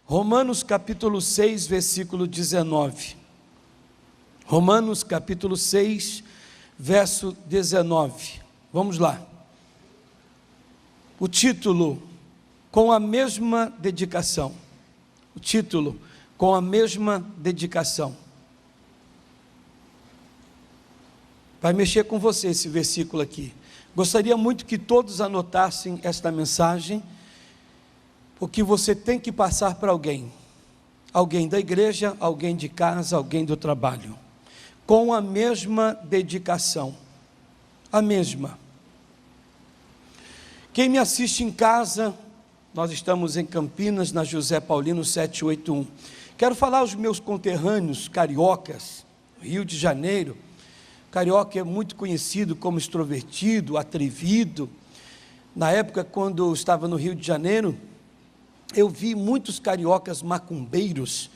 Romanos capítulo 6, versículo 19. Romanos capítulo 6, verso 19. Vamos lá. O título, com a mesma dedicação. O título, com a mesma dedicação. Vai mexer com você esse versículo aqui. Gostaria muito que todos anotassem esta mensagem, porque você tem que passar para alguém. Alguém da igreja, alguém de casa, alguém do trabalho. Com a mesma dedicação. A mesma. Quem me assiste em casa, nós estamos em Campinas, na José Paulino 781. Quero falar aos meus conterrâneos cariocas, Rio de Janeiro. Carioca é muito conhecido como extrovertido, atrevido. Na época, quando eu estava no Rio de Janeiro, eu vi muitos cariocas macumbeiros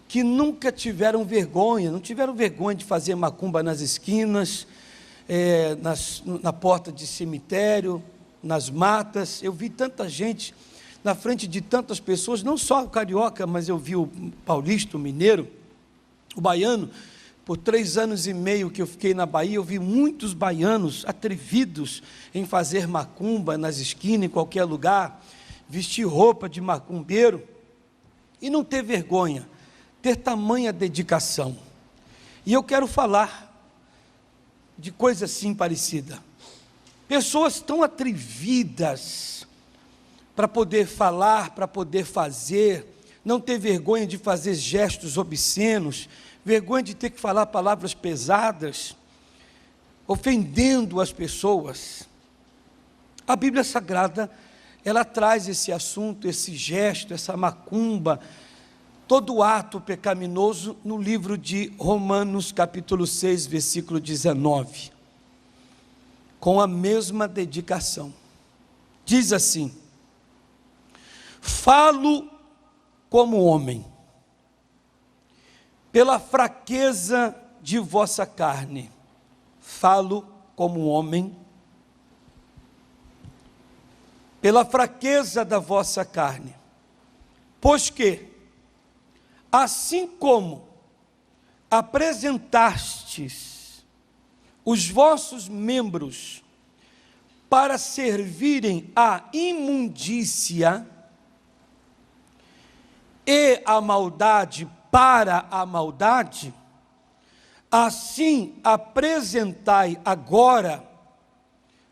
que nunca tiveram vergonha, não tiveram vergonha de fazer macumba nas esquinas, na porta de cemitério, nas matas. Eu vi tanta gente na frente de tantas pessoas, não só o carioca, mas eu vi o paulista, o mineiro, o baiano. Por 3 anos e meio que eu fiquei na Bahia, eu vi muitos baianos atrevidos em fazer macumba nas esquinas, em qualquer lugar, vestir roupa de macumbeiro e não ter vergonha, ter tamanha dedicação. E eu quero falar de coisa assim parecida. Pessoas tão atrevidas para poder falar, para poder fazer, não ter vergonha de fazer gestos obscenos, vergonha de ter que falar palavras pesadas, ofendendo as pessoas. A Bíblia Sagrada, ela traz esse assunto, esse gesto, essa macumba, todo ato pecaminoso no livro de Romanos capítulo 6, versículo 19, com a mesma dedicação. Diz assim: falo como homem, pela fraqueza de vossa carne. Falo como homem, pela fraqueza da vossa carne. Pois que, assim como apresentastes os vossos membros para servirem à imundícia e à maldade para a maldade, assim apresentai agora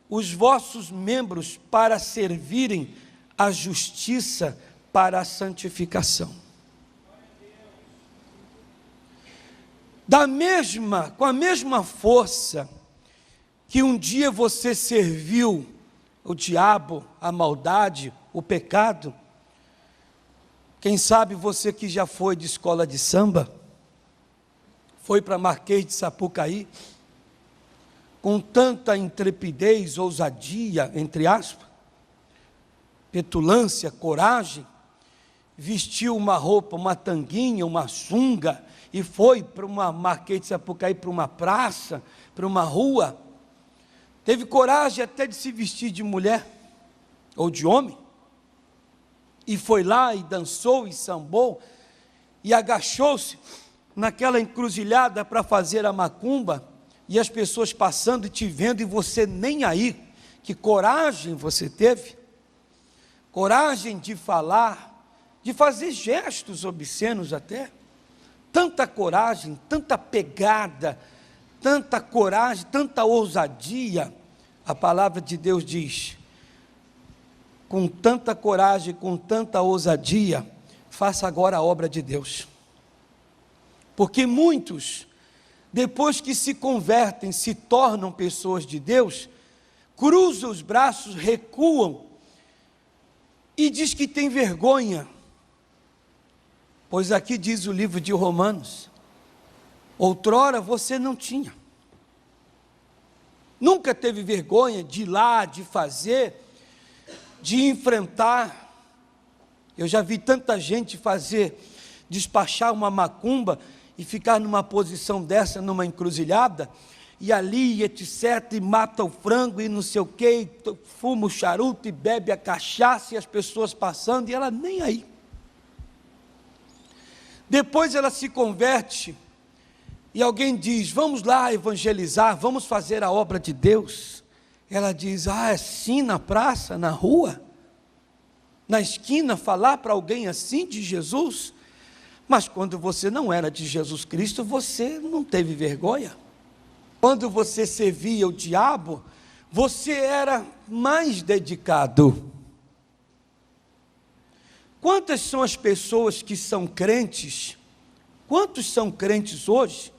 os vossos membros para servirem à justiça para a santificação. Com a mesma força que um dia você serviu o diabo, a maldade, o pecado. Quem sabe você que já foi de escola de samba, foi para Marquês de Sapucaí, com tanta intrepidez, ousadia, entre aspas, petulância, coragem, vestiu uma roupa, uma tanguinha, uma sunga, e foi para uma Marquês de Sapucaí, para uma praça, para uma rua, teve coragem até de se vestir de mulher, ou de homem, e foi lá e dançou e sambou, e agachou-se naquela encruzilhada para fazer a macumba, e as pessoas passando e te vendo, e você nem aí. Que coragem você teve, coragem de falar, de fazer gestos obscenos até, tanta coragem, tanta pegada, tanta coragem, tanta ousadia. A palavra de Deus diz: com tanta coragem, com tanta ousadia, faça agora a obra de Deus. Porque muitos, depois que se convertem, se tornam pessoas de Deus, cruzam os braços, recuam, e diz que tem vergonha. Pois aqui diz o livro de Romanos: outrora você não tinha, nunca teve vergonha de ir lá, de fazer, de enfrentar. Eu já vi tanta gente despachar uma macumba e ficar numa posição dessa, numa encruzilhada, e ali, etc, e mata o frango, e não sei o que, fuma o charuto, e bebe a cachaça, e as pessoas passando, e ela nem aí. Depois ela se converte e alguém diz: vamos lá evangelizar, vamos fazer a obra de Deus. Ela diz: assim na praça, na rua, na esquina, falar para alguém assim de Jesus? Mas quando você não era de Jesus Cristo, você não teve vergonha. Quando você servia o diabo, você era mais dedicado. Quantas são as pessoas que são crentes, quantos são crentes hoje,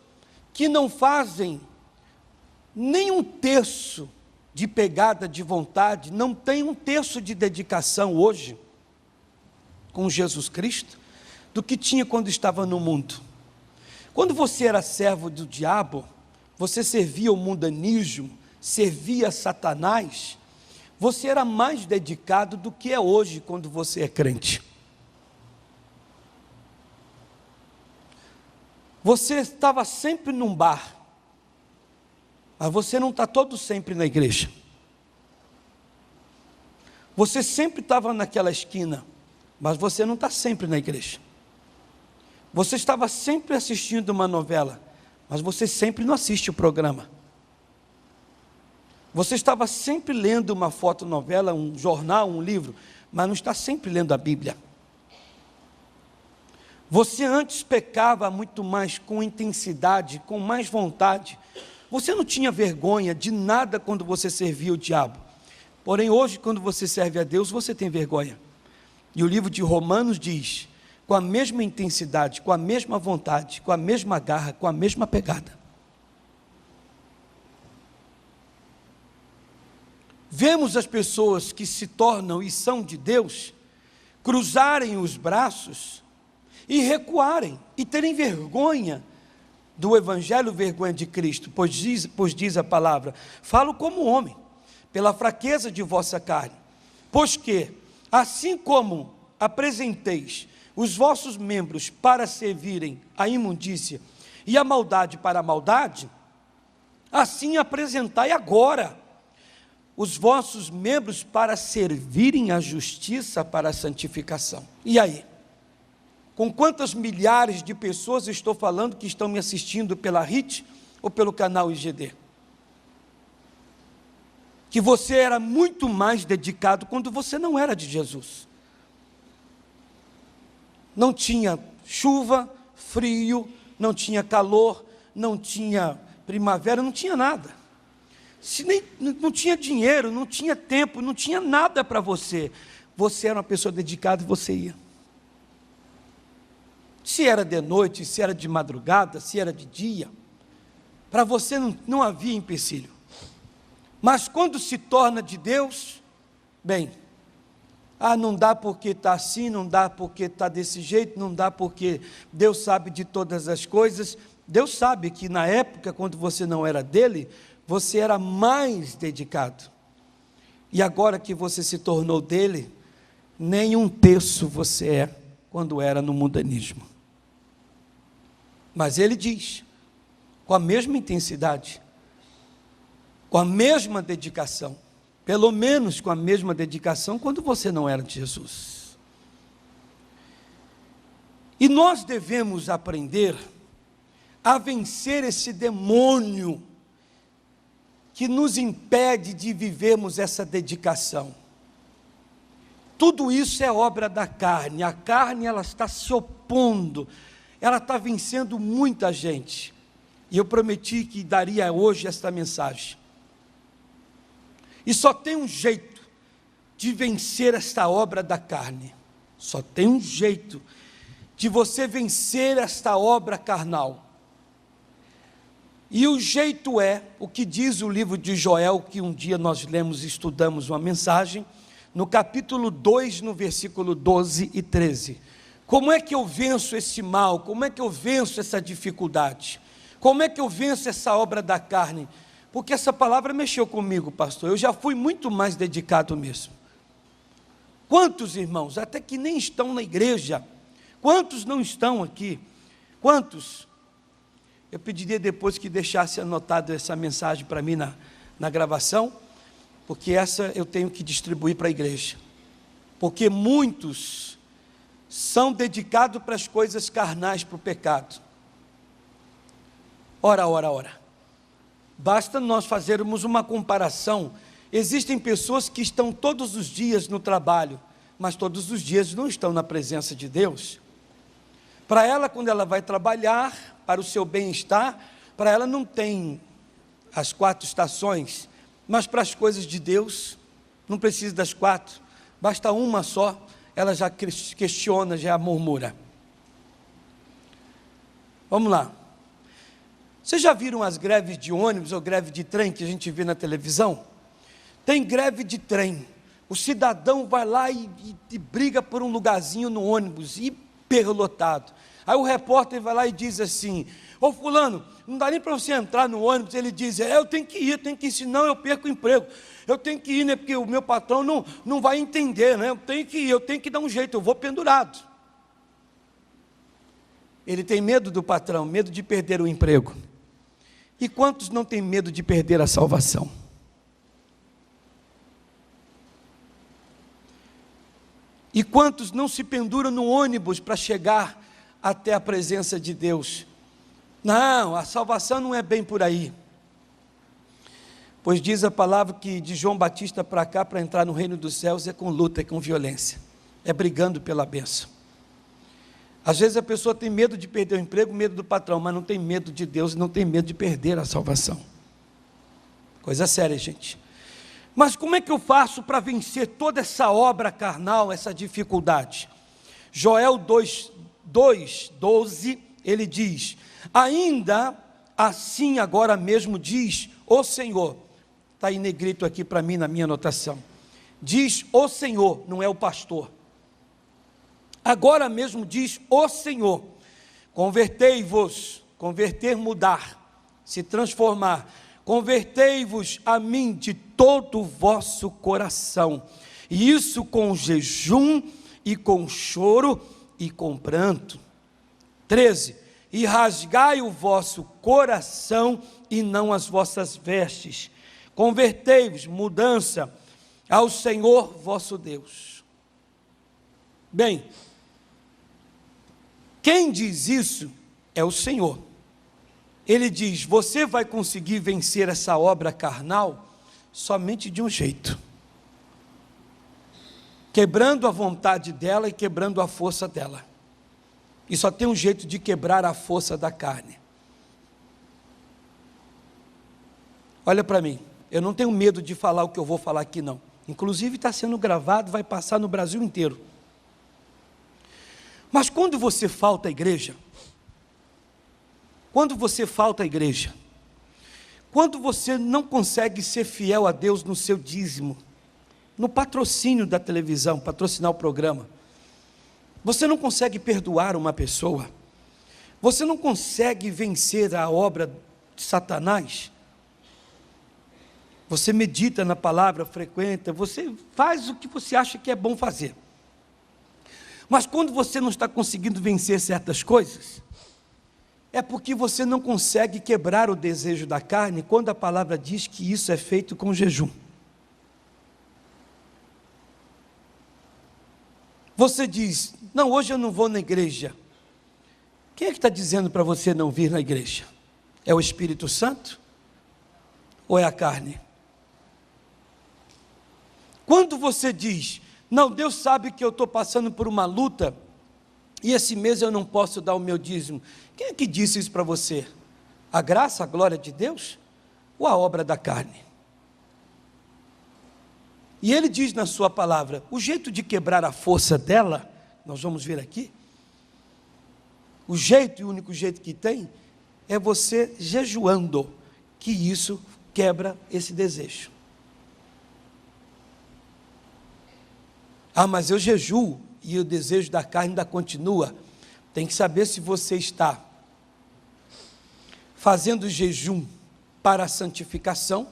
que não fazem nem um terço de pegada de vontade, não tem um terço de dedicação hoje com Jesus Cristo, do que tinha quando estava no mundo? Quando você era servo do diabo, você servia o mundanismo, servia Satanás, você era mais dedicado do que é hoje quando você é crente. Você estava sempre num bar, mas você não está todo sempre na igreja. Você sempre estava naquela esquina, mas você não está sempre na igreja. Você estava sempre assistindo uma novela, mas você sempre não assiste o programa. Você estava sempre lendo uma fotonovela, um jornal, um livro, mas não está sempre lendo a Bíblia. Você antes pecava muito mais com intensidade, com mais vontade. Você não tinha vergonha de nada quando você servia o diabo. Porém, hoje, quando você serve a Deus, você tem vergonha. E o livro de Romanos diz: com a mesma intensidade, com a mesma vontade, com a mesma garra, com a mesma pegada. Vemos as pessoas que se tornam e são de Deus cruzarem os braços e recuarem, e terem vergonha do Evangelho, vergonha de Cristo, pois diz a palavra: falo como homem, pela fraqueza de vossa carne, pois que, assim como apresenteis os vossos membros para servirem à imundícia e a maldade para a maldade, assim apresentai agora os vossos membros para servirem à justiça, para a santificação. E aí? Com quantas milhares de pessoas estou falando que estão me assistindo pela RIT ou pelo canal IGD? Que você era muito mais dedicado quando você não era de Jesus. Não tinha chuva, frio, não tinha calor, não tinha primavera, não tinha nada. Não tinha dinheiro, não tinha tempo, não tinha nada para você. Você era uma pessoa dedicada e você ia. Se era de noite, se era de madrugada, se era de dia, para você não havia empecilho. Mas quando se torna de Deus, bem, não dá porque está assim, não dá porque está desse jeito, não dá porque Deus sabe de todas as coisas. Deus sabe que na época, quando você não era dele, você era mais dedicado. E agora que você se tornou dele, nem um terço você é quando era no mundanismo. Mas ele diz, com a mesma intensidade, com a mesma dedicação, pelo menos com a mesma dedicação quando você não era de Jesus. E nós devemos aprender a vencer esse demônio que nos impede de vivermos essa dedicação. Tudo isso é obra da carne. A carne, ela está se opondo, ela está vencendo muita gente. E eu prometi que daria hoje esta mensagem. E só tem um jeito de vencer esta obra da carne. Só tem um jeito de você vencer esta obra carnal. E o jeito é o que diz o livro de Joel, que um dia nós lemos e estudamos uma mensagem, no capítulo 2, no versículo 12 e 13. Como é que eu venço esse mal? Como é que eu venço essa dificuldade? Como é que eu venço essa obra da carne? Porque essa palavra mexeu comigo, pastor. Eu já fui muito mais dedicado mesmo. Quantos irmãos, até que nem estão na igreja, quantos não estão aqui? Quantos? Eu pediria depois que deixasse anotado essa mensagem para mim na gravação, porque essa eu tenho que distribuir para a igreja. Porque muitos são dedicados para as coisas carnais, para o pecado. Ora. Basta nós fazermos uma comparação. Existem pessoas que estão todos os dias no trabalho, mas todos os dias não estão na presença de Deus. Para ela, quando ela vai trabalhar, para o seu bem-estar, para ela não tem as 4 estações, mas para as coisas de Deus, não precisa das 4, basta uma só, ela já questiona, já murmura. Vamos lá. Vocês já viram as greves de ônibus ou greve de trem que a gente vê na televisão? Tem greve de trem, o cidadão vai lá e briga por um lugarzinho no ônibus, hiperlotado. Aí o repórter vai lá e diz assim: ô fulano, não dá nem para você entrar no ônibus. Ele diz: eu tenho que ir, senão eu perco o emprego. Eu tenho que ir, né, porque o meu patrão não vai entender, né? Eu tenho que ir, eu tenho que dar um jeito, eu vou pendurado. Ele tem medo do patrão, medo de perder o emprego. E quantos não têm medo de perder a salvação? E quantos não se penduram no ônibus para chegar até a presença de Deus? Não, a salvação não é bem por aí. Pois diz a palavra que de João Batista para cá, para entrar no reino dos céus, é com luta, é com violência, é brigando pela bênção. Às vezes a pessoa tem medo de perder o emprego, medo do patrão, mas não tem medo de Deus, não tem medo de perder a salvação. Coisa séria, gente. Mas como é que eu faço para vencer toda essa obra carnal, essa dificuldade? Joel 2:12, ele diz: ainda assim agora mesmo diz o Senhor, está em negrito aqui para mim na minha anotação, diz o Senhor, não é o pastor, agora mesmo diz o Senhor, convertei-vos, converter, mudar, se transformar, convertei-vos a mim de todo o vosso coração, e isso com jejum, e com choro, e com pranto. 13, e rasgai o vosso coração, e não as vossas vestes, convertei-vos, mudança, ao Senhor vosso Deus. Bem, quem diz isso é o Senhor. Ele diz: você vai conseguir vencer essa obra carnal somente de um jeito, quebrando a vontade dela e quebrando a força dela. E só tem um jeito de quebrar a força da carne. Olha para mim, eu não tenho medo de falar o que eu vou falar aqui não, inclusive está sendo gravado, vai passar no Brasil inteiro. Mas quando você falta à igreja, quando você não consegue ser fiel a Deus no seu dízimo, no patrocínio da televisão, patrocinar o programa, você não consegue perdoar uma pessoa, você não consegue vencer a obra de Satanás, você medita na palavra, frequenta, você faz o que você acha que é bom fazer, mas quando você não está conseguindo vencer certas coisas, é porque você não consegue quebrar o desejo da carne, quando a palavra diz que isso é feito com jejum. Você diz: não, hoje eu não vou na igreja. Quem é que está dizendo para você não vir na igreja? É o Espírito Santo? Ou é a carne? Quando você diz: não, Deus sabe que eu estou passando por uma luta, e esse mês eu não posso dar o meu dízimo. Quem é que disse isso para você? A graça, a glória de Deus? Ou a obra da carne? E ele diz na sua palavra, o jeito de quebrar a força dela, nós vamos ver aqui, o jeito e o único jeito que tem, é você jejuando, que isso quebra esse desejo. Ah, mas eu jejuo, e o desejo da carne ainda continua. Tem que saber se você está fazendo jejum para a santificação,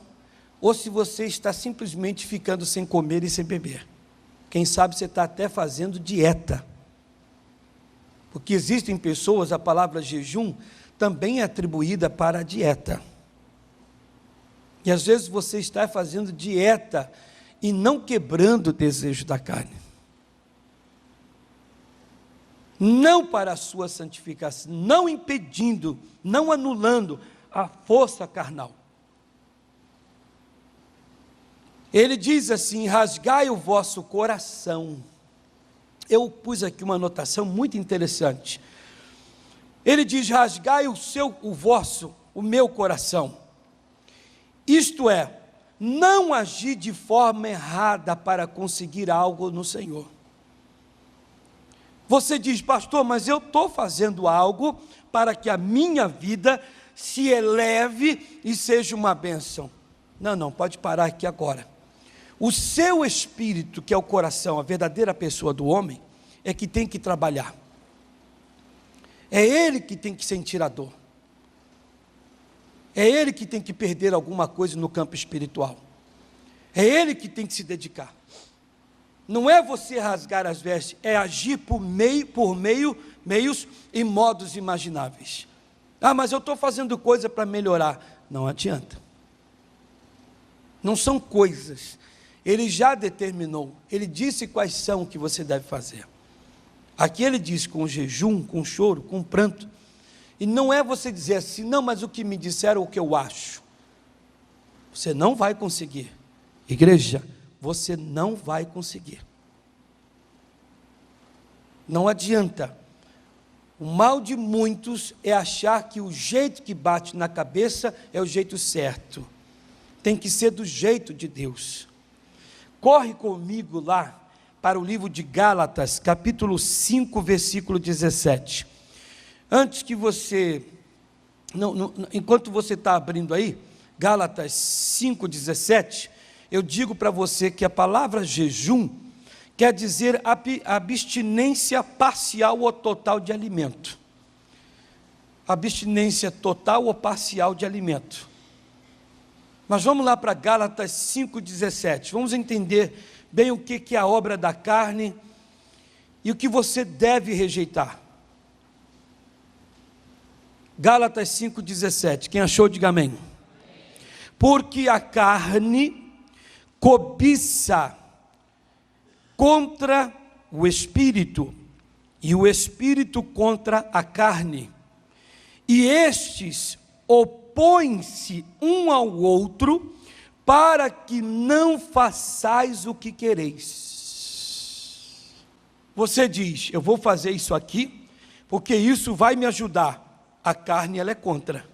ou se você está simplesmente ficando sem comer e sem beber. Quem sabe você está até fazendo dieta. Porque existem pessoas, a palavra jejum também é atribuída para a dieta. E às vezes você está fazendo dieta e não quebrando o desejo da carne. não para a sua santificação, não impedindo, não anulando a força carnal. Ele diz assim: rasgai o vosso coração. Eu pus aqui uma anotação muito interessante. Ele diz: rasgai o meu coração. Isto é, não agir de forma errada para conseguir algo no Senhor. Você diz: pastor, mas eu estou fazendo algo para que a minha vida se eleve e seja uma bênção. Não, pode parar aqui agora. O seu espírito, que é o coração, a verdadeira pessoa do homem, é que tem que trabalhar. É ele que tem que sentir a dor. É ele que tem que perder alguma coisa no campo espiritual. É ele que tem que se dedicar. Não é você rasgar as vestes, é agir por meios e modos imagináveis. Mas eu estou fazendo coisa para melhorar. Não adianta. Não são coisas. Ele já determinou, ele disse quais são que você deve fazer. Aqui ele diz com jejum, com choro, com pranto. E não é você dizer assim: não, mas o que me disseram é o que eu acho. Você não vai conseguir. Igreja, você não vai conseguir. Não adianta. O mal de muitos é achar que o jeito que bate na cabeça é o jeito certo. Tem que ser do jeito de Deus. Corre comigo lá para o livro de Gálatas, capítulo 5, versículo 17. Antes que você, enquanto você está abrindo aí, Gálatas 5, 17, eu digo para você que a palavra jejum quer dizer abstinência parcial ou total de alimento. Abstinência total ou parcial de alimento. Mas vamos lá para Gálatas 5,17, vamos entender bem o que é a obra da carne e o que você deve rejeitar. Gálatas 5,17, quem achou, diga amém. Porque a carne cobiça contra o espírito, e o espírito contra a carne, e estes opõem-se um ao outro, para que não façais o que quereis. Você diz: eu vou fazer isso aqui, porque isso vai me ajudar. A carne, ela é contra.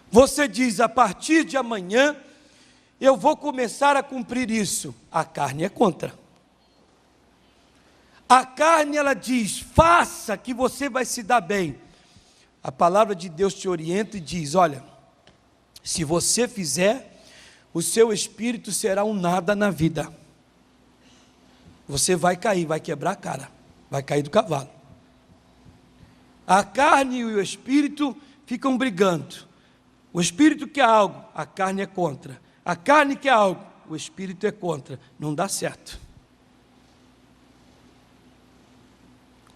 Você diz: a partir de amanhã, eu vou começar a cumprir isso. A carne é contra. A carne, ela diz: faça que você vai se dar bem. A palavra de Deus te orienta e diz: olha, se você fizer, o seu espírito será um nada na vida. Você vai cair, vai quebrar a cara, vai cair do cavalo. A carne e o espírito ficam brigando. O espírito quer algo, a carne é contra. A carne quer algo, o espírito é contra. Não dá certo.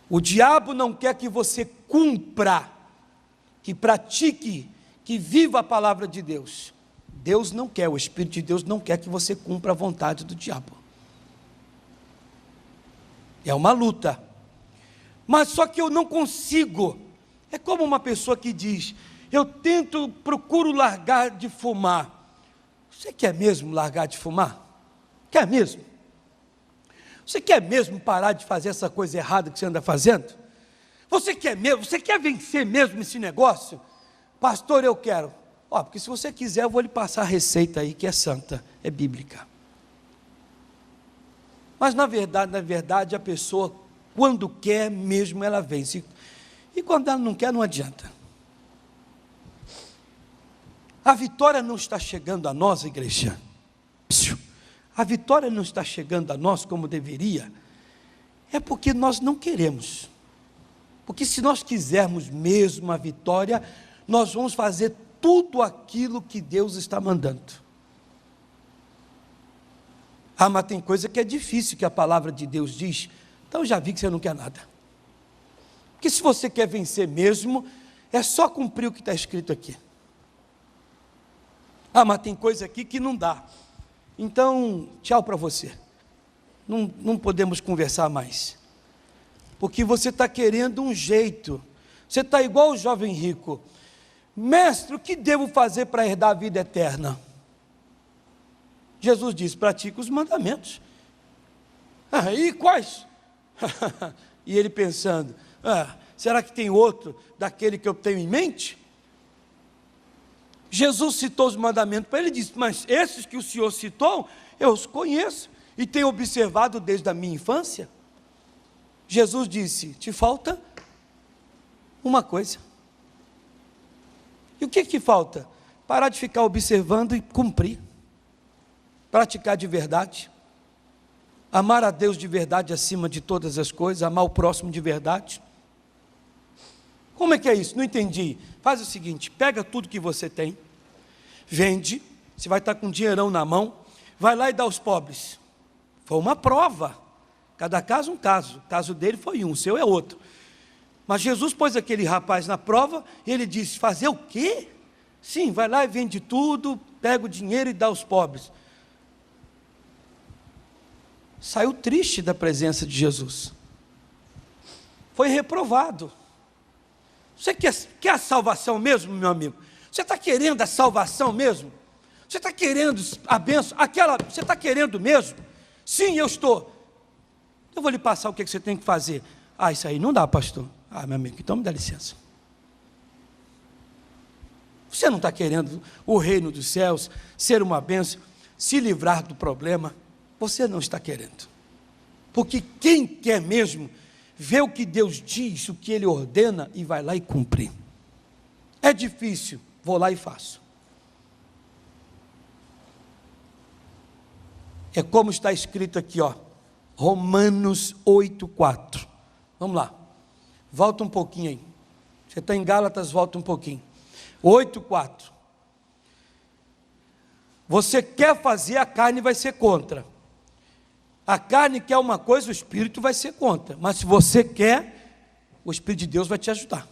O diabo não quer que você cumpra, que pratique, que viva a palavra de Deus. Deus não quer, o Espírito de Deus não quer que você cumpra a vontade do diabo. É uma luta. Mas só que eu não consigo. É como uma pessoa que diz: eu procuro largar de fumar. Você quer mesmo largar de fumar? Quer mesmo? Você quer mesmo parar de fazer essa coisa errada que você anda fazendo? Você quer mesmo? Você quer vencer mesmo esse negócio? Pastor, eu quero. Porque se você quiser, eu vou lhe passar a receita aí, que é santa, é bíblica. Mas na verdade, a pessoa, quando quer mesmo, ela vence. E quando ela não quer, não adianta. A vitória não está chegando a nós, igreja. A vitória não está chegando a nós como deveria. É porque nós não queremos. Porque se nós quisermos mesmo a vitória, nós vamos fazer tudo aquilo que Deus está mandando. Mas tem coisa que é difícil, que a palavra de Deus diz. Então eu já vi que você não quer nada. Porque se você quer vencer mesmo, é só cumprir o que está escrito aqui. Mas tem coisa aqui que não dá. Então, tchau para você. não podemos conversar mais. Porque você está querendo um jeito. Você está igual o jovem rico. Mestre, o que devo fazer para herdar a vida eterna? Jesus disse, pratique os mandamentos. E quais? E ele pensando, será que tem outro daquele que eu tenho em mente? Jesus citou os mandamentos para ele, disse, mas esses que o Senhor citou, eu os conheço e tenho observado desde a minha infância. Jesus disse, te falta uma coisa. E o que falta? Parar de ficar observando e cumprir. Praticar de verdade. Amar a Deus de verdade acima de todas as coisas, amar o próximo de verdade. Como é que é isso? Não entendi. Faz o seguinte, pega tudo que você tem, vende, você vai estar com um dinheirão na mão, vai lá e dá aos pobres. Foi uma prova. Cada caso um caso. O caso dele foi um, o seu é outro. Mas Jesus pôs aquele rapaz na prova e ele disse, fazer o quê? Sim, vai lá e vende tudo, pega o dinheiro e dá aos pobres. Saiu triste da presença de Jesus. Foi reprovado. Você quer a salvação mesmo, meu amigo? Você está querendo a salvação mesmo? Você está querendo a bênção? Você está querendo mesmo? Sim, eu estou. Eu vou lhe passar o que você tem que fazer. Isso aí não dá, pastor. Meu amigo, então me dá licença. Você não está querendo o reino dos céus, ser uma bênção, se livrar do problema? Você não está querendo. Porque quem quer mesmo, vê o que Deus diz, o que Ele ordena, e vai lá e cumpre. É difícil, vou lá e faço. É como está escrito aqui, Romanos 8,4. Vamos lá. Volta um pouquinho aí. Você está em Gálatas, volta um pouquinho. 8,4. Você quer fazer, a carne vai ser contra. A carne quer uma coisa, o Espírito vai ser contra. Mas se você quer, o Espírito de Deus vai te ajudar.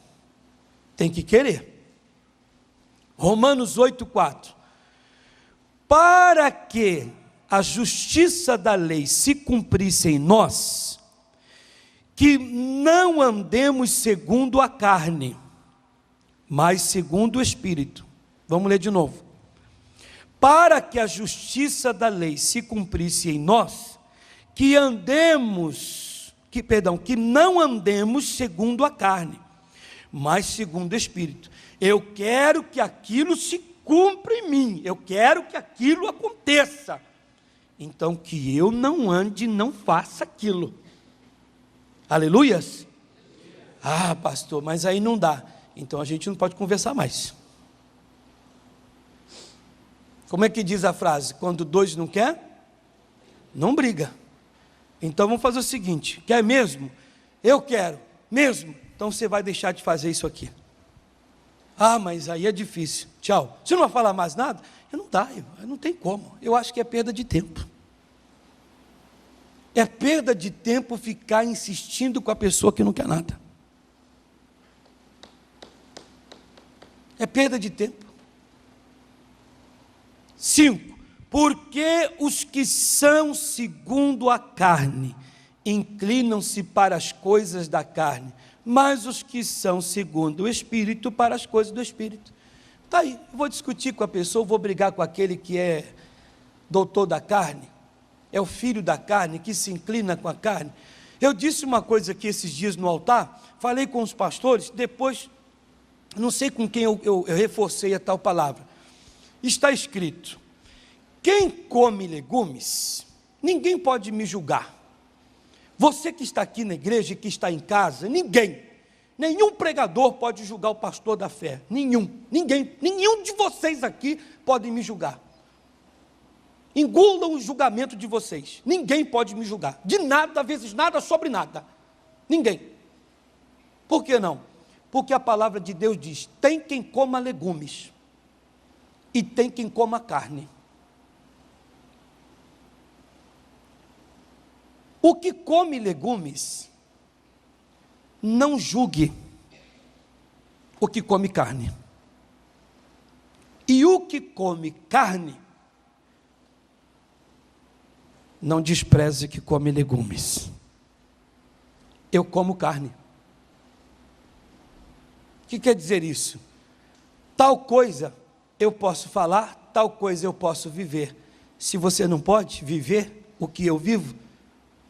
Tem que querer. Romanos 8,4. Para que a justiça da lei se cumprisse em nós, que não andemos segundo a carne, mas segundo o Espírito. Vamos ler de novo. Para que a justiça da lei se cumprisse em nós, que não andemos segundo a carne, mas segundo o Espírito. Eu quero que aquilo se cumpra em mim, eu quero que aquilo aconteça. Então que eu não ande e não faça aquilo. Aleluias? Pastor, mas aí não dá. Então a gente não pode conversar mais. Como é que diz a frase? Quando dois não quer, não briga. Então vamos fazer o seguinte, quer mesmo? Eu quero, mesmo? Então você vai deixar de fazer isso aqui. Mas aí é difícil, tchau. Você não vai falar mais nada? Não dá, não tem como. Eu acho que é perda de tempo. É perda de tempo ficar insistindo com a pessoa que não quer nada. É perda de tempo. 5. Porque os que são segundo a carne inclinam-se para as coisas da carne, mas os que são segundo o Espírito para as coisas do Espírito. Está aí, eu vou discutir com a pessoa, vou brigar com aquele que é doutor da carne, é o filho da carne, que se inclina com a carne. Eu disse uma coisa aqui esses dias no altar, falei com os pastores, depois, não sei com quem eu reforcei a tal palavra. Está escrito, quem come legumes, ninguém pode me julgar. Você que está aqui na igreja e que está em casa, nenhum pregador pode julgar o pastor da fé, nenhum de vocês aqui pode me julgar. Engulam o julgamento de vocês, ninguém pode me julgar, de nada, vezes nada, sobre nada, ninguém. Por que não? Porque a palavra de Deus diz, tem quem coma legumes, e tem quem coma carne. O que come legumes, não julgue o que come carne. E o que come carne, não despreze que come legumes. Eu como carne. O que quer dizer isso? Tal coisa eu posso falar, tal coisa eu posso viver. Se você não pode viver o que eu vivo,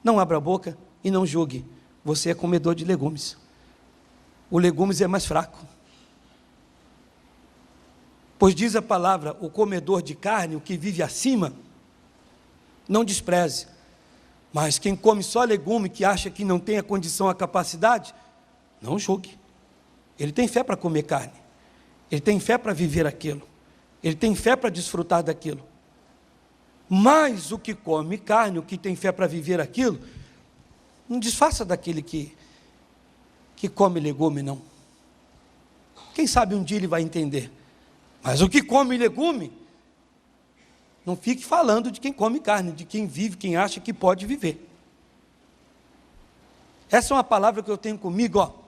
não abra a boca e não julgue. Você é comedor de legumes. O legumes é mais fraco. Pois diz a palavra, o comedor de carne, o que vive acima, não despreze. Mas quem come só legume, que acha que não tem a condição, a capacidade, não julgue. Ele tem fé para comer carne. Ele tem fé para viver aquilo. Ele tem fé para desfrutar daquilo. Mas o que come carne, o que tem fé para viver aquilo, não disfarça daquele que come legume, não. Quem sabe um dia ele vai entender. Mas o que come legume, não fique falando de quem come carne, de quem vive, quem acha que pode viver. Essa é uma palavra que eu tenho comigo, ó.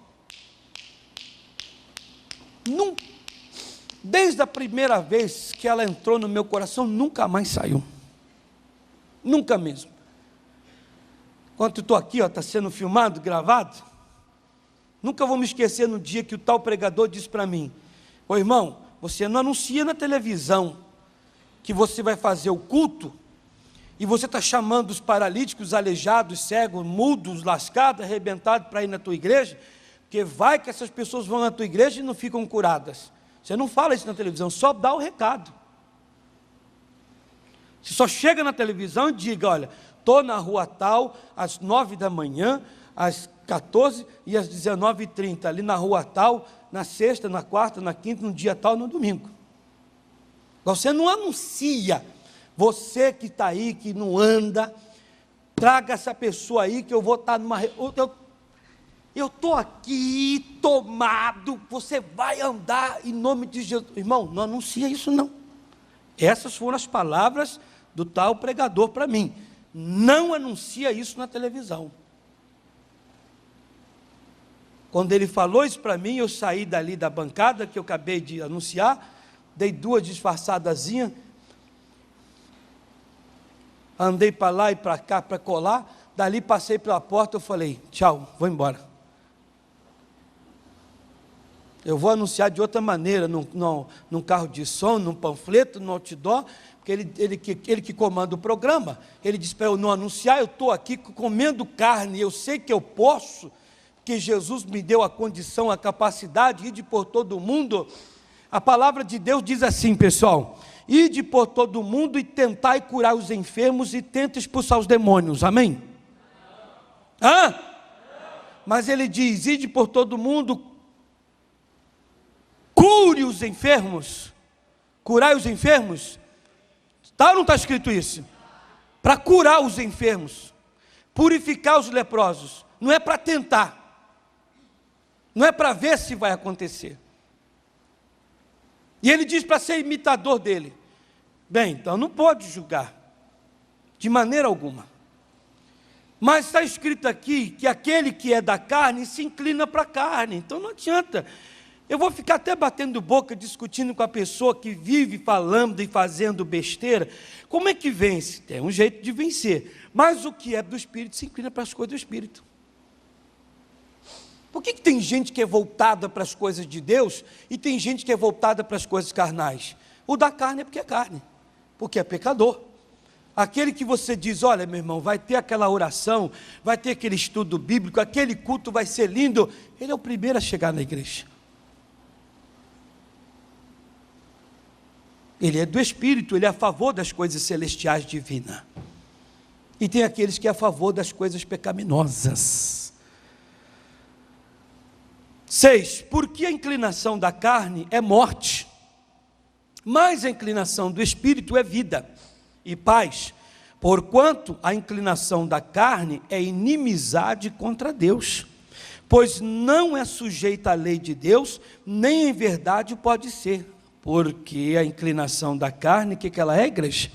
Desde a primeira vez que ela entrou no meu coração, nunca mais saiu. Nunca mesmo. Enquanto eu estou aqui, está sendo filmado, gravado, nunca vou me esquecer no dia que o tal pregador disse para mim: ô irmão, você não anuncia na televisão que você vai fazer o culto e você está chamando os paralíticos, aleijados, cegos, mudos, lascados, arrebentados para ir na tua igreja, porque vai que essas pessoas vão na tua igreja e não ficam curadas. Você não fala isso na televisão, só dá o recado. Você só chega na televisão e diga: olha, estou na rua tal, às 9 da manhã, às 14 e às 19h30, ali na rua tal, na sexta, na quarta, na quinta, no dia tal, no domingo. Você não anuncia. Você que está aí, que não anda, traga essa pessoa aí, que eu vou estar numa... Eu estou aqui tomado, você vai andar em nome de Jesus. Irmão, não anuncia isso não. Essas foram as palavras do tal pregador para mim. Não anuncia isso na televisão. Quando ele falou isso para mim, eu saí dali da bancada que eu acabei de anunciar, dei 2 disfarçadazinhas, andei para lá e para cá para colar, dali passei pela porta, eu falei: tchau, vou embora. Eu vou anunciar de outra maneira, num carro de som, num panfleto, no outdoor, porque ele que comanda o programa, ele disse para eu não anunciar, eu estou aqui comendo carne, eu sei que eu posso, porque Jesus me deu a condição, a capacidade, ide por todo o mundo. A palavra de Deus diz assim, pessoal: ide por todo o mundo e tentai curar os enfermos e tenta expulsar os demônios, amém? Hã? Mas ele diz: ide por todo o mundo, cure os enfermos, curai os enfermos. Está ou não está escrito isso? Para curar os enfermos, purificar os leprosos, não é para tentar, não é para ver se vai acontecer. E ele diz para ser imitador dele. Bem, então não pode julgar, de maneira alguma. Mas está escrito aqui que aquele que é da carne se inclina para a carne, então não adianta. Eu vou ficar até batendo boca, discutindo com a pessoa que vive falando e fazendo besteira. Como é que vence? Tem um jeito de vencer. Mas o que é do Espírito se inclina para as coisas do Espírito. Por que tem gente que é voltada para as coisas de Deus e tem gente que é voltada para as coisas carnais? O da carne é porque é pecador. Aquele que você diz: olha, meu irmão, vai ter aquela oração, vai ter aquele estudo bíblico, aquele culto vai ser lindo, ele é o primeiro a chegar na igreja. Ele é do Espírito, ele é a favor das coisas celestiais divinas. E tem aqueles que é a favor das coisas pecaminosas. 6. Porque a inclinação da carne é morte, mas a inclinação do Espírito é vida e paz. Porquanto a inclinação da carne é inimizade contra Deus, pois não é sujeita à lei de Deus, nem em verdade pode ser. Porque a inclinação da carne, o que ela é, igreja?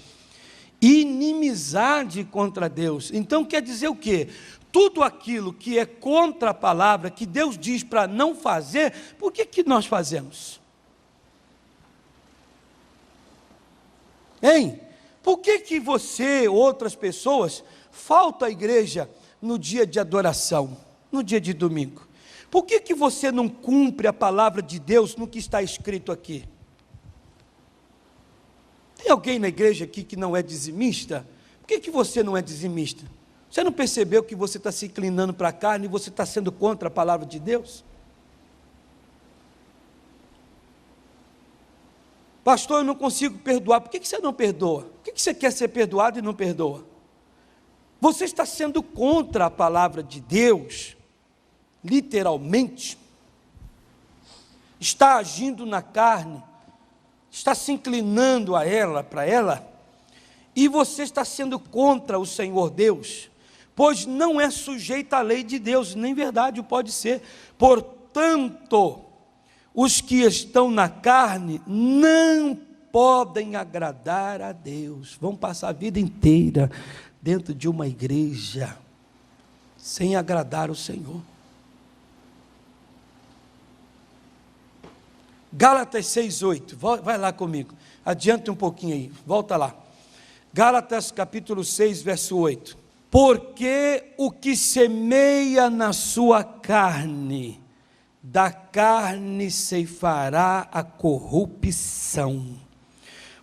Inimizade contra Deus. Então quer dizer o quê? Tudo aquilo que é contra a palavra, que Deus diz para não fazer, por que nós fazemos? Hein? Por que você, outras pessoas, faltam à igreja no dia de adoração, no dia de domingo? Por que você não cumpre a palavra de Deus no que está escrito aqui? Tem alguém na igreja aqui que não é dizimista? Por que você não é dizimista? Você não percebeu que você está se inclinando para a carne e você está sendo contra a palavra de Deus? Pastor, eu não consigo perdoar. Por que você não perdoa? Por que você quer ser perdoado e não perdoa? Você está sendo contra a palavra de Deus, literalmente. Está agindo na carne, está se inclinando a ela, para ela, e você está sendo contra o Senhor Deus, pois não é sujeito à lei de Deus, nem verdade o pode ser. Portanto, os que estão na carne não podem agradar a Deus. Vão passar a vida inteira dentro de uma igreja sem agradar o Senhor. Gálatas 6:8, vai lá comigo, adianta um pouquinho aí, volta lá. Gálatas capítulo 6, verso 8. Porque o que semeia na sua carne, da carne ceifará a corrupção,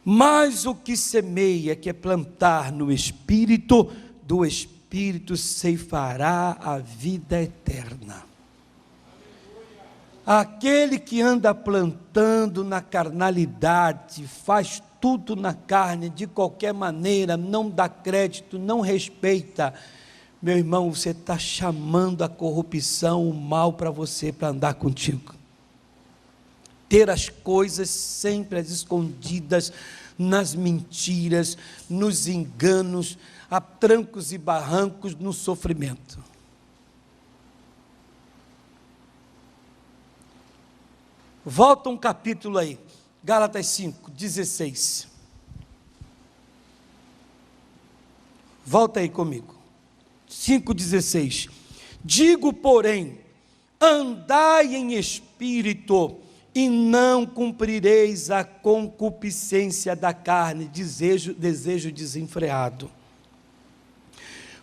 mas o que semeia, que é plantar no Espírito, do Espírito ceifará a vida eterna. Aquele que anda plantando na carnalidade, faz tudo na carne, de qualquer maneira, não dá crédito, não respeita, meu irmão, você está chamando a corrupção, o mal para você, para andar contigo. Ter as coisas sempre as escondidas, nas mentiras, nos enganos, a trancos e barrancos, no sofrimento. Volta um capítulo aí, Gálatas 5:16. Volta aí comigo. 5:16. Digo, porém, andai em espírito, e não cumprireis a concupiscência da carne, desejo desenfreado.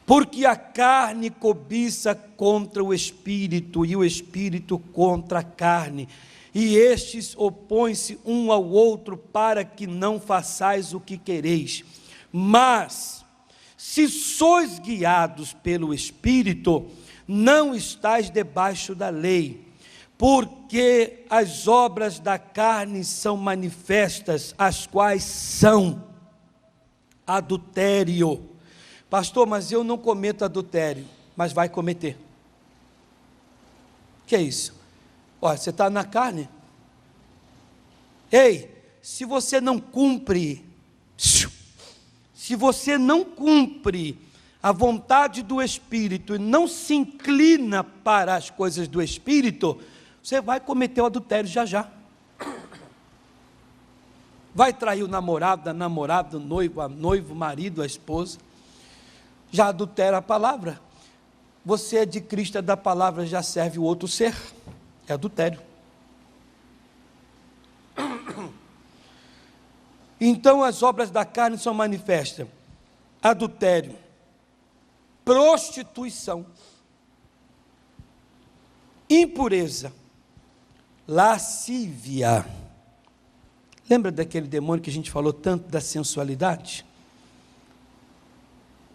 Porque a carne cobiça contra o espírito, e o espírito contra a carne, e estes opõem-se um ao outro, para que não façais o que quereis. Mas, se sois guiados pelo Espírito, não estáis debaixo da lei, porque as obras da carne são manifestas, as quais são adultério. Pastor, mas eu não cometo adultério, mas vai cometer. O que é isso? Olha, você está na carne. Ei, se você não cumpre a vontade do Espírito e não se inclina para as coisas do Espírito, você vai cometer o adultério já já. Vai trair o namorado, a namorada, o noivo, o marido, a esposa. Já adultera a palavra. Você é de Cristo, é da palavra, já serve o outro ser. É adultério. Então as obras da carne são manifestas: adultério, prostituição, impureza, lascívia. Lembra daquele demônio que a gente falou tanto da sensualidade?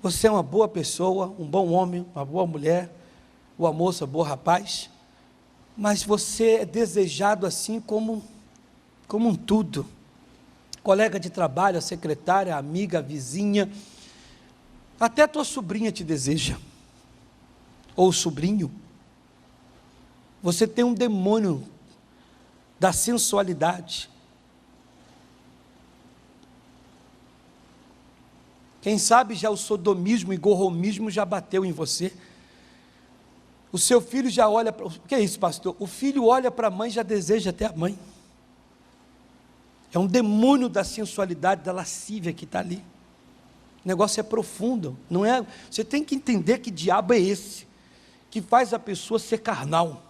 Você é uma boa pessoa, um bom homem, uma boa mulher, boa moça, bom rapaz, mas você é desejado assim como um tudo. Colega de trabalho, a secretária, a amiga, a vizinha, até a tua sobrinha te deseja, ou sobrinho. Você tem um demônio da sensualidade. Quem sabe já o sodomismo e gorromismo já bateu em você. O seu filho já olha para... O que é isso, pastor? O filho olha para a mãe e já deseja até a mãe. É um demônio da sensualidade, da lascívia que está ali. O negócio é profundo. Não é? Você tem que entender que diabo é esse, que faz a pessoa ser carnal.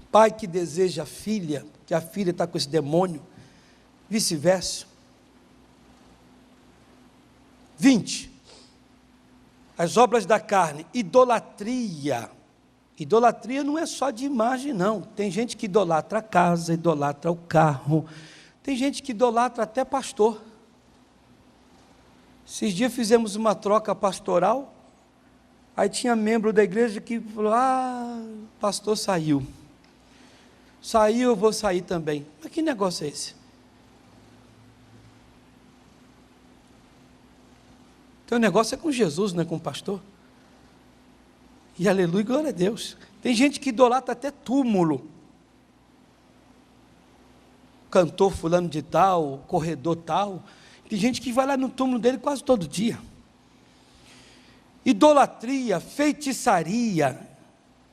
Pai que deseja a filha, que a filha está com esse demônio, vice-versa. 20. As obras da carne, idolatria. Idolatria não é só de imagem, não. Tem gente que idolatra a casa, idolatra o carro. Tem gente que idolatra até pastor. Esses dias fizemos uma troca pastoral. Aí tinha membro da igreja que falou: o pastor saiu. Saiu, eu vou sair também. Mas que negócio é esse? Então o negócio é com Jesus, não é com o pastor. E aleluia, glória a Deus. Tem gente que idolatra até túmulo. Cantor fulano de tal, corredor tal. Tem gente que vai lá no túmulo dele quase todo dia. Idolatria, feitiçaria,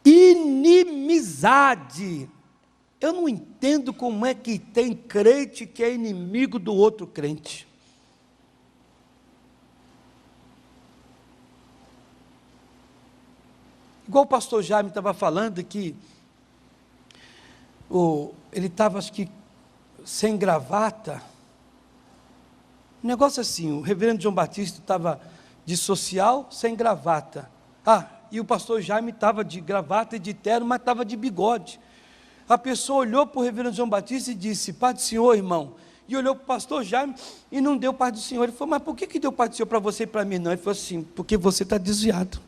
inimizade. Eu não entendo como é que tem crente que é inimigo do outro crente. Igual o pastor Jaime estava falando que ele estava, acho que, sem gravata. Um negócio assim, o reverendo João Batista estava de social, sem gravata. E o pastor Jaime estava de gravata e de terno, mas estava de bigode. A pessoa olhou para o reverendo João Batista e disse: paz do Senhor, irmão. E olhou para o pastor Jaime e não deu paz do Senhor. Ele falou: mas por que deu paz do Senhor para você e para mim não? Ele falou assim: porque você está desviado.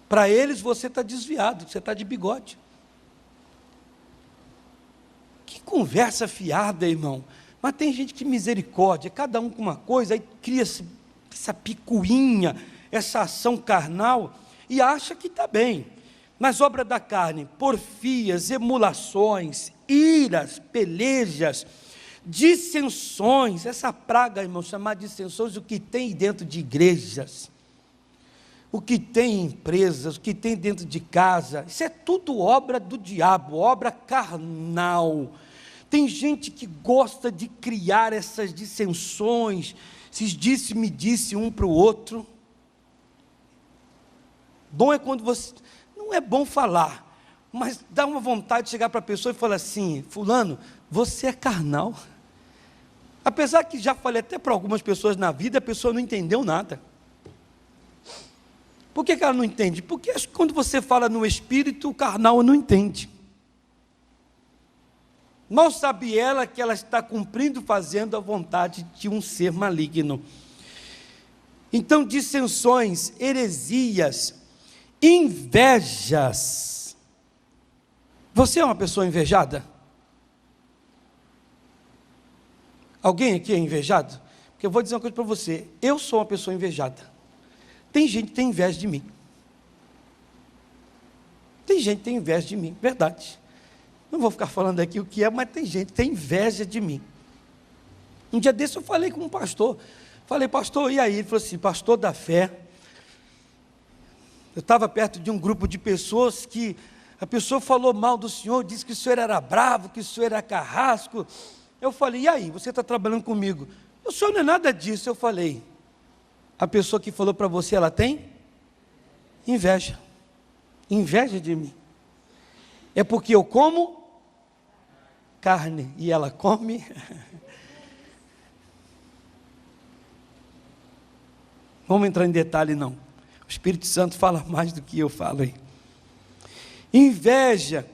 Para eles você está desviado, você está de bigode. Que conversa fiada, irmão. Mas tem gente que misericórdia, cada um com uma coisa, aí cria essa picuinha, essa ação carnal, e acha que está bem. Nas obras da carne, porfias, emulações, iras, pelejas, dissensões, essa praga, irmão, chamada dissensões, o que tem dentro de igrejas, o que tem em empresas, o que tem dentro de casa, isso é tudo obra do diabo, obra carnal. Tem gente que gosta de criar essas dissensões, se disse-me disse um para o outro. Bom é quando você, não é bom falar, mas dá uma vontade de chegar para a pessoa e falar assim: fulano, você é carnal. Apesar que já falei até para algumas pessoas na vida, a pessoa não entendeu nada. Por que ela não entende? Porque quando você fala no espírito, o carnal não entende. Mal sabe ela que ela está cumprindo, fazendo a vontade de um ser maligno. Então, dissensões, heresias, invejas. Você é uma pessoa invejada? Alguém aqui é invejado? Porque eu vou dizer uma coisa para você: eu sou uma pessoa invejada. Tem gente que tem inveja de mim. Tem gente que tem inveja de mim, verdade. Não vou ficar falando aqui o que é, mas tem gente que tem inveja de mim. Um dia desse eu falei com um pastor. Falei: pastor, e aí? Ele falou assim: pastor da fé. Eu estava perto de um grupo de pessoas que a pessoa falou mal do senhor, disse que o senhor era bravo, que o senhor era carrasco. Eu falei: e aí, você está trabalhando comigo? O senhor não é nada disso. Eu falei: a pessoa que falou para você, ela tem inveja. Inveja de mim. É porque eu como carne e ela come. Vamos entrar em detalhe, não. O Espírito Santo fala mais do que eu falo aí. Inveja,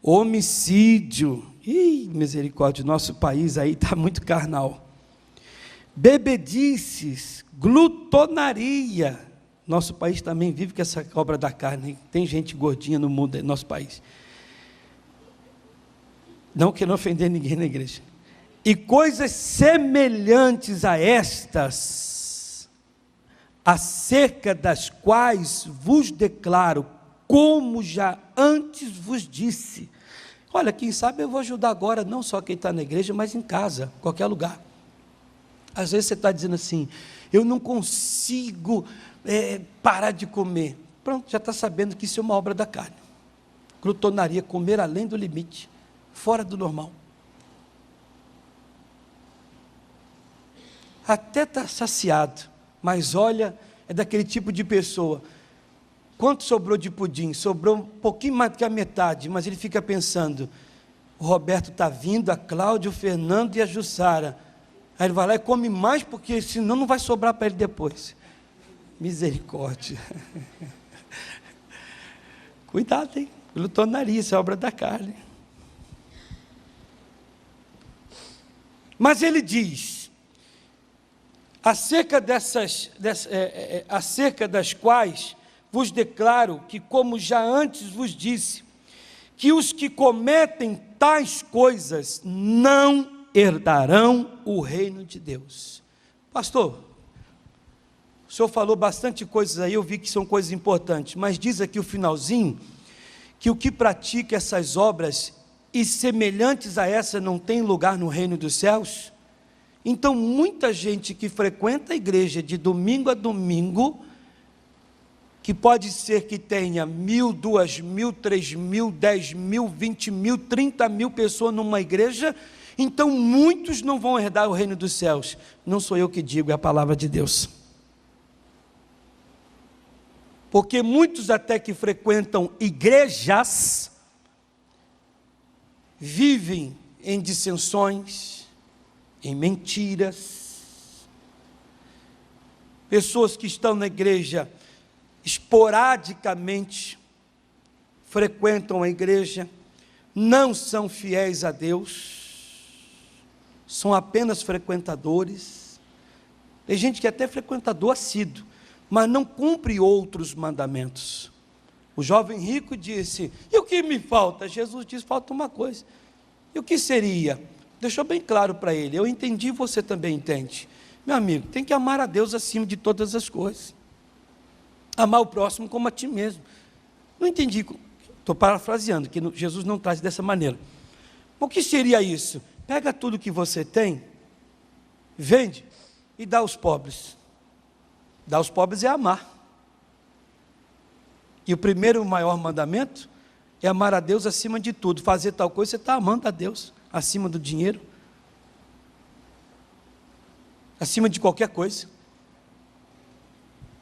homicídio. Ih, misericórdia, nosso país aí está muito carnal. Bebedices, glutonaria. Nosso país também vive com essa obra da carne. Tem gente gordinha no mundo, no nosso país. Não quero ofender ninguém na igreja. E coisas semelhantes a estas, acerca das quais vos declaro, como já antes vos disse. Olha, quem sabe eu vou ajudar agora, não só quem está na igreja, mas em casa, qualquer lugar. Às vezes você está dizendo assim: eu não consigo parar de comer. Pronto, já está sabendo que isso é uma obra da carne. Glutonaria, comer além do limite, fora do normal. Até está saciado, mas olha, é daquele tipo de pessoa. Quanto sobrou de pudim? Sobrou um pouquinho mais do que a metade, mas ele fica pensando: o Roberto está vindo, a Cláudia, o Fernando e a Jussara. Aí ele vai lá e come mais, porque senão não vai sobrar para ele depois. Misericórdia. Cuidado, hein? Lutou nariz, é obra da carne. Mas ele diz, acerca das quais vos declaro que, como já antes vos disse, que os que cometem tais coisas não herdarão o reino de Deus. Pastor, o senhor falou bastante coisas aí, eu vi que são coisas importantes, mas diz aqui o finalzinho, que o que pratica essas obras e semelhantes a essa não tem lugar no reino dos céus. Então muita gente que frequenta a igreja de domingo a domingo, que pode ser que tenha 1.000, 2.000, 3.000, 10.000, 20.000, 30.000 pessoas numa igreja, então muitos não vão herdar o reino dos céus. Não sou eu que digo, é a palavra de Deus. Porque muitos até que frequentam igrejas, vivem em dissensões, em mentiras. Pessoas que estão na igreja esporadicamente, frequentam a igreja, não são fiéis a Deus, são apenas frequentadores. Tem gente que é até frequentador assíduo, mas não cumpre outros mandamentos. O jovem rico disse, e o que me falta? Jesus disse, falta uma coisa. E o que seria? Deixou bem claro para ele, eu entendi, você também entende. Meu amigo, tem que amar a Deus acima de todas as coisas. Amar o próximo como a ti mesmo. Não entendi, estou parafraseando, que Jesus não traz dessa maneira. O que seria isso? Pega tudo que você tem, vende e dá aos pobres. Dar aos pobres é amar. E o primeiro e maior mandamento é amar a Deus acima de tudo. Fazer tal coisa, você está amando a Deus acima do dinheiro, acima de qualquer coisa.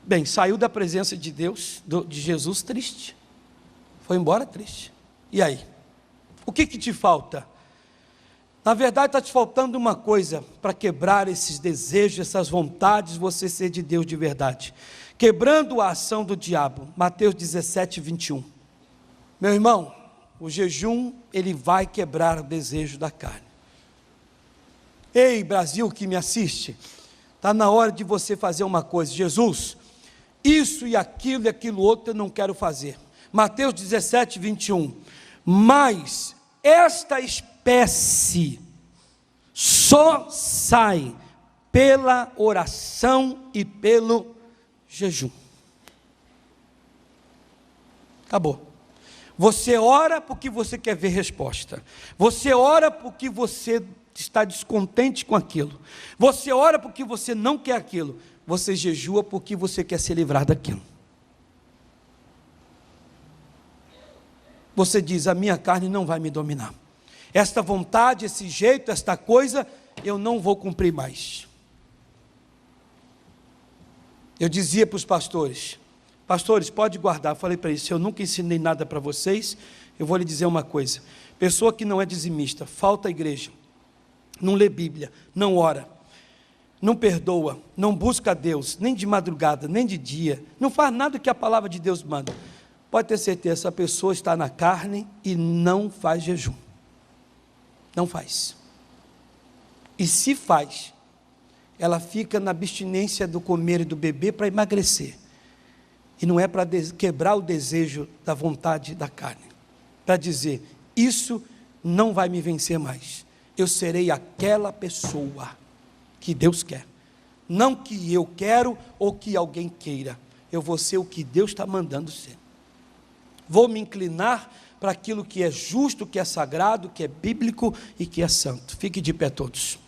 Bem, saiu da presença de Deus, de Jesus triste, foi embora triste. E aí? O que te falta? Na verdade está te faltando uma coisa, para quebrar esses desejos, essas vontades, você ser de Deus de verdade. Quebrando a ação do diabo, Mateus 17, 21. Meu irmão, o jejum, ele vai quebrar o desejo da carne. Ei, Brasil que me assiste, está na hora de você fazer uma coisa. Jesus, isso e aquilo outro eu não quero fazer. Mateus 17, 21. Mas esta espécie só sai pela oração e pelo jejum. Acabou. Você ora porque você quer ver resposta. Você ora porque você está descontente com aquilo. Você ora porque você não quer aquilo. Você jejua porque você quer se livrar daquilo. Você diz, a minha carne não vai me dominar. Esta vontade, esse jeito, esta coisa, eu não vou cumprir mais. Eu dizia para os pastores, pode guardar, eu falei para eles, se eu nunca ensinei nada para vocês, eu vou lhe dizer uma coisa, pessoa que não é dizimista, falta à igreja, não lê Bíblia, não ora, não perdoa, não busca a Deus, nem de madrugada, nem de dia, não faz nada que a palavra de Deus manda, pode ter certeza, essa pessoa está na carne e não faz jejum, não faz, e se faz, ela fica na abstinência do comer e do beber para emagrecer, e não é para quebrar o desejo da vontade da carne, para dizer, isso não vai me vencer mais, eu serei aquela pessoa que Deus quer, não que eu quero ou que alguém queira, eu vou ser o que Deus está mandando ser, vou me inclinar para aquilo que é justo, que é sagrado, que é bíblico e que é santo. Fique de pé todos.